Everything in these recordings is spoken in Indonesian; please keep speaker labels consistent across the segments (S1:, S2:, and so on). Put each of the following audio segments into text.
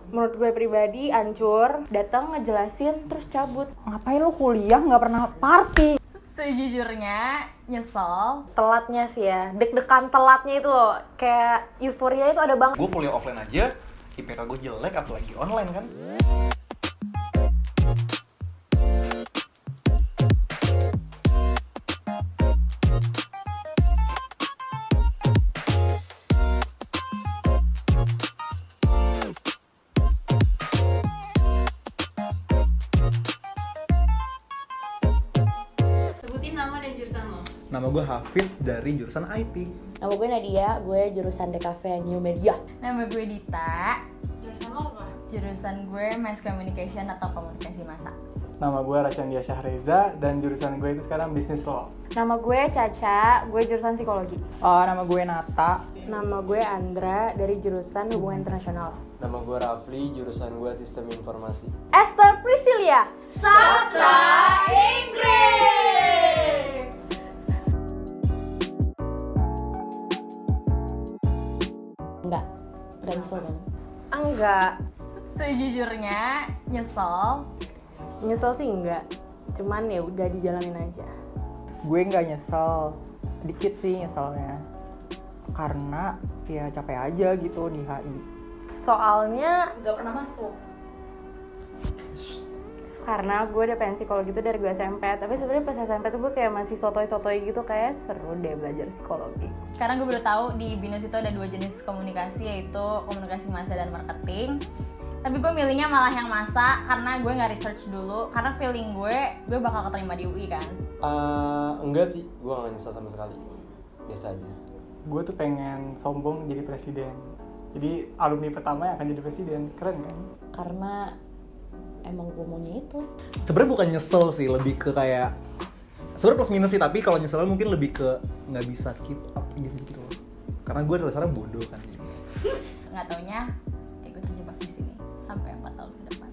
S1: Menurut gue pribadi hancur, datang ngejelasin terus cabut.
S2: Ngapain lu kuliah nggak pernah party?
S3: Sejujurnya nyesel.
S1: Telatnya sih ya, deg-degan telatnya itu loh, kayak euforia itu ada banget.
S4: Gue kuliah offline aja, IPK gue jelek apalagi online kan. Nama gue Hafiz dari jurusan IT.
S1: Nama gue Nadia, gue jurusan DKV New Media.
S3: Nama gue Dita.
S1: Jurusan lo apa?
S3: Jurusan gue Mass Communication atau Komunikasi Massa.
S5: Nama gue Rashandia Syahreza dan jurusan gue itu sekarang Business Law.
S1: Nama gue Caca, gue jurusan Psikologi.
S2: Nama gue Nata.
S1: Nama gue Andra dari jurusan Hubungan Internasional.
S6: Nama gue Rafli, jurusan gue Sistem Informasi.
S1: Esther Priscilia, Sastra Inggris. Enggak nyesel kan? Enggak.
S3: Sejujurnya nyesel.
S1: Nyesel sih enggak. Cuman ya udah dijalanin aja.
S2: Gue nggak nyesel, dikit sih nyeselnya. Karena ya capek aja gitu di HI.
S1: Soalnya nggak pernah masuk. Karena gue udah pengen psikologi itu dari gue SMP. Tapi sebenarnya pas SMP tuh gue kayak masih sotoy-sotoy gitu, kayak seru deh belajar psikologi.
S3: Karena gue baru tahu di BINUS itu ada 2 jenis komunikasi, yaitu komunikasi massa dan marketing. Tapi gue milihnya malah yang massa karena gue nggak research dulu. Karena feeling gue bakal keterima di UI kan.
S6: Enggak sih, gue gak nyesel sama sekali. Biasa aja.
S5: Gue tuh pengen sombong jadi presiden. Jadi alumni pertama yang akan jadi presiden, keren kan?
S1: Karena emang gue maunya itu.
S4: Sebenarnya bukan nyesel sih, lebih ke kayak sebenarnya plus minus sih, tapi kalau nyesel mungkin lebih ke nggak bisa keep up gitu. Karena gue dasarnya bodoh kan.
S3: Nggak taunya ikut terjebak di sini sampai 4 tahun ke depan.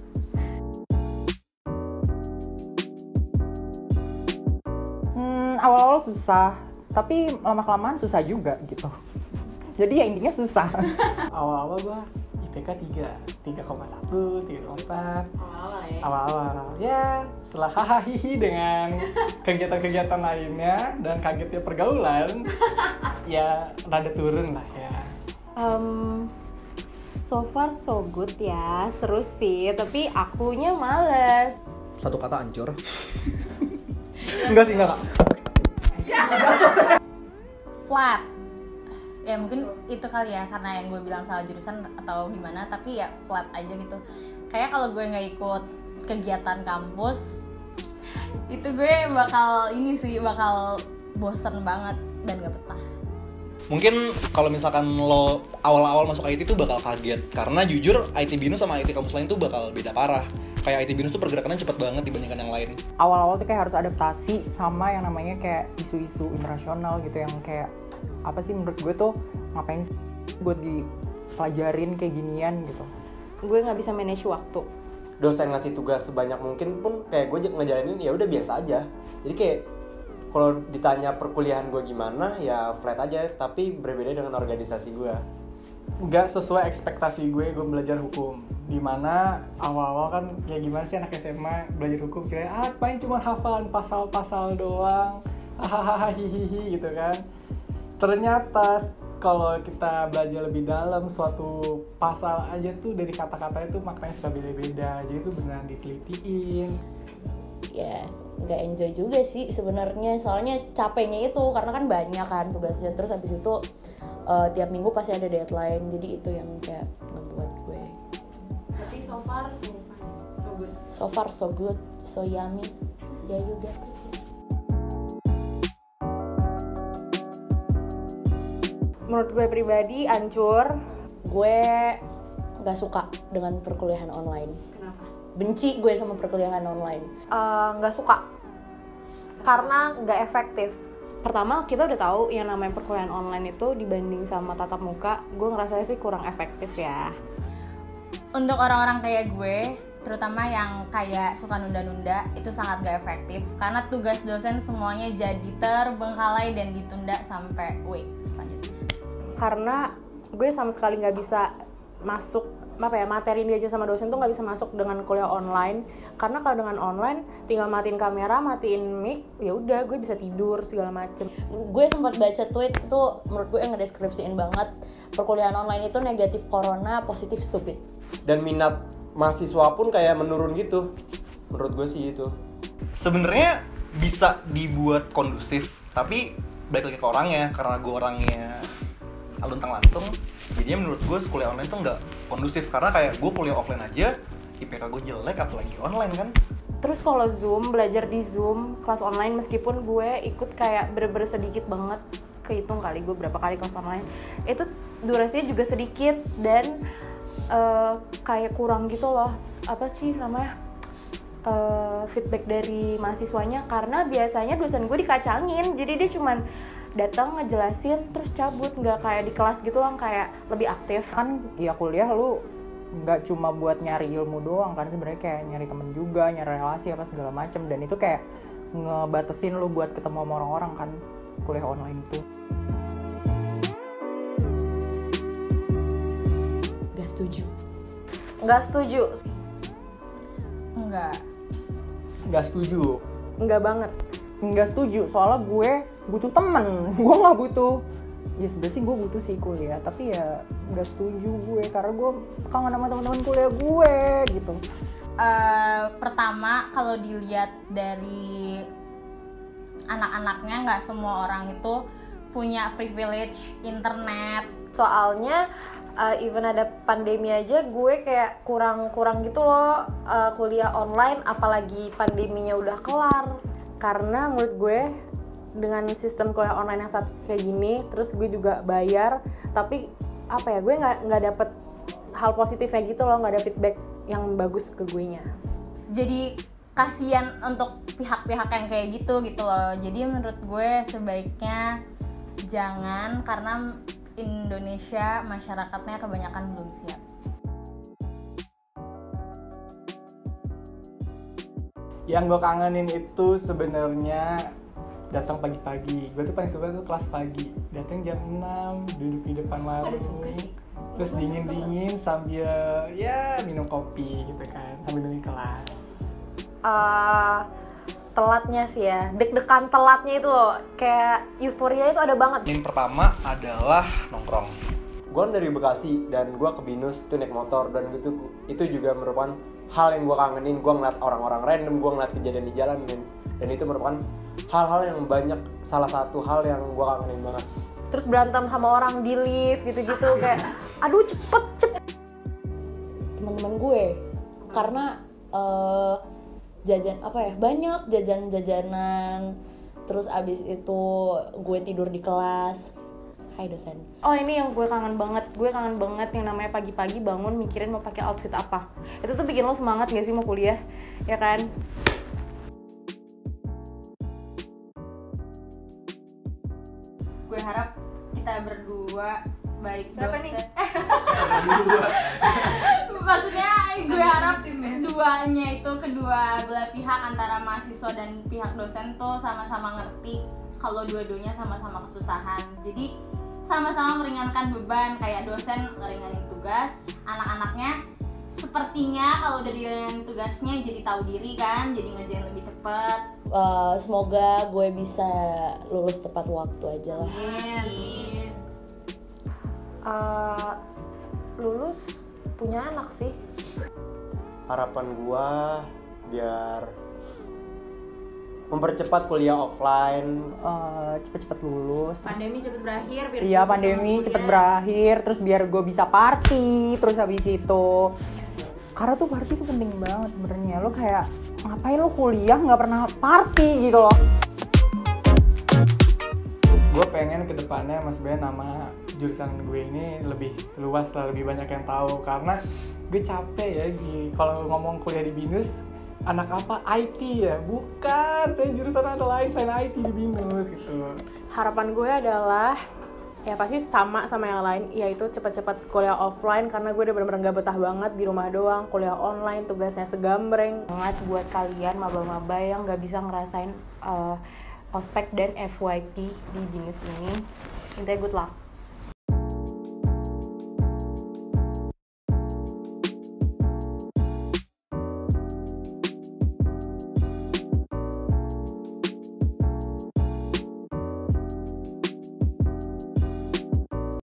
S2: Awal-awal susah, tapi lama-kelamaan susah juga gitu. Jadi ya intinya susah.
S5: Awal-awal gue IPK 3,1, 3,4. Awal-awal ya setelah hahaha dengan kegiatan-kegiatan lainnya dan kagetnya pergaulan, ya rada turun lah ya.
S1: So far so good ya, seru sih, tapi akunya males.
S4: Satu kata hancur. Enggak sih, enggak.
S3: Flat. Ya mungkin itu kali ya, karena yang gue bilang salah jurusan atau gimana, tapi ya flat aja gitu. Kayak kalau gue nggak ikut kegiatan kampus, itu gue bakal bosen banget dan gak betah.
S4: Mungkin kalau misalkan lo awal-awal masuk IT tuh bakal kaget, karena jujur IT BINUS sama IT kampus lain tuh bakal beda parah. Kayak IT BINUS tuh pergerakannya cepet banget dibandingkan yang lain.
S2: Awal-awal tuh kayak harus adaptasi sama yang namanya kayak isu-isu internasional gitu, yang kayak apa sih menurut gue tuh ngapain sih buat dipelajarin kayak ginian gitu.
S1: Gue nggak bisa manage waktu.
S6: Dosen ngasih tugas sebanyak mungkin pun kayak gue ngejalanin ya udah biasa aja. Jadi kayak kalau ditanya perkuliahan gue gimana ya flat aja, tapi berbeda dengan organisasi gue.
S5: Nggak sesuai ekspektasi gue belajar hukum. Dimana awal-awal kan kayak gimana sih anak SMA belajar hukum, kayak paling cuma hafalan pasal-pasal doang, hahaha hihihi gitu kan. Ternyata kalau kita belajar lebih dalam suatu pasal aja tuh dari kata-katanya tuh maknanya suka beda-beda, jadi itu beneran ditelitiin.
S1: Ya nggak enjoy juga sih sebenarnya, soalnya capeknya itu karena kan banyak kan tugasnya, terus habis itu tiap minggu pasti ada deadline, jadi itu yang kayak ngebuat gue.
S7: Tapi so far so good.
S1: So far so good, so yummy. Ya juga. Menurut gue pribadi hancur. Gue nggak suka dengan perkuliahan online.
S7: Kenapa?
S1: Benci gue sama perkuliahan online.
S7: Nggak suka. Karena nggak efektif.
S1: Pertama, kita udah tahu yang namanya perkuliahan online itu dibanding sama tatap muka, gue ngerasanya sih kurang efektif ya.
S3: Untuk orang-orang kayak gue, terutama yang kayak suka nunda-nunda, itu sangat gak efektif karena tugas dosen semuanya jadi terbengkalai dan ditunda sampai week selanjutnya.
S1: Karena gue sama sekali nggak bisa masuk
S8: materi yang diajar sama dosen tuh nggak bisa masuk dengan kuliah online, karena kalau dengan online tinggal matiin kamera, matiin mic, ya udah gue bisa tidur segala macem.
S1: Gue sempat baca tweet itu, menurut gue yang ngedeskripsiin banget perkuliahan online itu negatif corona, positif stupid.
S6: Dan minat mahasiswa pun kayak menurun gitu. Menurut gue sih itu.
S4: Sebenarnya bisa dibuat kondusif, tapi balik lagi ke orangnya. Karena gue orangnya aluntang-lantung, jadinya menurut gue kuliah online tuh nggak kondusif. Karena kayak gue kuliah offline aja, IPK gue jelek, apalagi online kan.
S8: Terus kalau Zoom, belajar di Zoom, kelas online, meskipun gue ikut kayak bener-bener sedikit banget, kehitung kali gue berapa kali kelas online, itu durasinya juga sedikit dan kayak kurang gitu loh, apa sih namanya, feedback dari mahasiswanya, karena biasanya dosen gue dikacangin, jadi dia cuman datang ngejelasin terus cabut, nggak kayak di kelas gitu lah, kayak lebih aktif.
S2: Kan ya kuliah lu nggak cuma buat nyari ilmu doang kan, sebenarnya kayak nyari temen juga, nyari relasi apa segala macem, dan itu kayak ngebatasin lu buat ketemu sama orang-orang kan kuliah online itu.
S1: Gak setuju.
S7: Nggak setuju.
S5: Nggak setuju.
S8: Nggak banget.
S2: Nggak setuju, soalnya gue butuh temen, gue nggak butuh. Ya sebenarnya sih gue butuh sih kuliah, tapi ya nggak setuju gue karena gue kangen sama teman-teman kuliah gue gitu.
S3: Pertama, kalau dilihat dari anak-anaknya, nggak semua orang itu punya privilege internet.
S7: Soalnya even ada pandemi aja gue kayak kurang gitu loh kuliah online, apalagi pandeminya udah kelar.
S8: Karena menurut gue dengan sistem kuliah online yang saat kayak gini, terus gue juga bayar, tapi apa ya, gue nggak dapet hal positifnya gitu loh, nggak ada feedback yang bagus ke gue nya.
S3: Jadi kasihan untuk pihak-pihak yang kayak gitu loh. Jadi menurut gue sebaiknya jangan, karena Indonesia masyarakatnya kebanyakan belum siap.
S5: Yang gue kangenin itu sebenarnya datang pagi-pagi. Gue tuh paling suka tuh kelas pagi. Datang jam 6, duduk di depan warung. Terus dingin-dingin sambil ya minum kopi gitu kan, sambil nungguin kelas.
S7: Telatnya sih ya, deg-degan telatnya itu loh, kayak euforia itu ada banget.
S4: Yang pertama adalah nongkrong.
S6: Gue dari Bekasi dan gue ke Binus tuh naik motor, dan itu juga merupakan hal yang gue kangenin. Gue ngeliat orang-orang random, gue ngeliat kejadian di jalan, dan itu merupakan hal-hal yang banyak, salah satu hal yang gue kangenin banget.
S7: Terus berantem sama orang di lift gitu-gitu, kayak aduh cepet.
S1: Teman-teman gue, karena jajan apa ya, banyak jajanan, terus abis itu gue tidur di kelas. Hai dosen.
S8: Oh, ini yang gue kangen banget yang namanya pagi-pagi bangun mikirin mau pakai outfit apa. Itu tuh bikin lo semangat gak sih mau kuliah, ya kan?
S3: Gue harap kita berdua baik
S7: Siapa
S3: dosen.
S7: nih?
S3: Maksudnya gue harap keduanya itu, kedua belah pihak antara mahasiswa dan pihak dosen tuh sama-sama ngerti kalau dua-duanya sama-sama kesusahan. Jadi sama-sama meringankan beban, kayak dosen ngeringanin tugas, anak-anaknya sepertinya kalau udah diringanin tugasnya jadi tahu diri kan, jadi ngerjain lebih cepet.
S1: Semoga gue bisa lulus tepat waktu aja lah.
S3: Amin.
S7: Lulus punya anak sih.
S6: Harapan gue biar mempercepat kuliah offline,
S2: Cepet-cepet lulus.
S7: Pandemi cepet berakhir.
S2: Iya, pandemi cepet berakhir, terus biar gue bisa party, terus habis itu, karena tuh party tuh penting banget sebenarnya. Lo kayak ngapain lo kuliah nggak pernah party gitu loh.
S5: Gue pengen kedepannya mas sebenarnya nama jurusan gue ini lebih luas lah, lebih banyak yang tahu, karena gue capek ya kalau ngomong kuliah di Binus. Anak apa? IT ya? Bukan, saya jurusan ada lain selain IT di Binus gitu.
S8: Harapan gue adalah ya pasti sama yang lain, yaitu cepat-cepat kuliah offline, karena gue udah bener-bener gak betah banget di rumah doang, kuliah online, tugasnya segambreng banget. Buat kalian maba-maba yang gak bisa ngerasain ospek dan FYP di Binus ini, intinya good luck.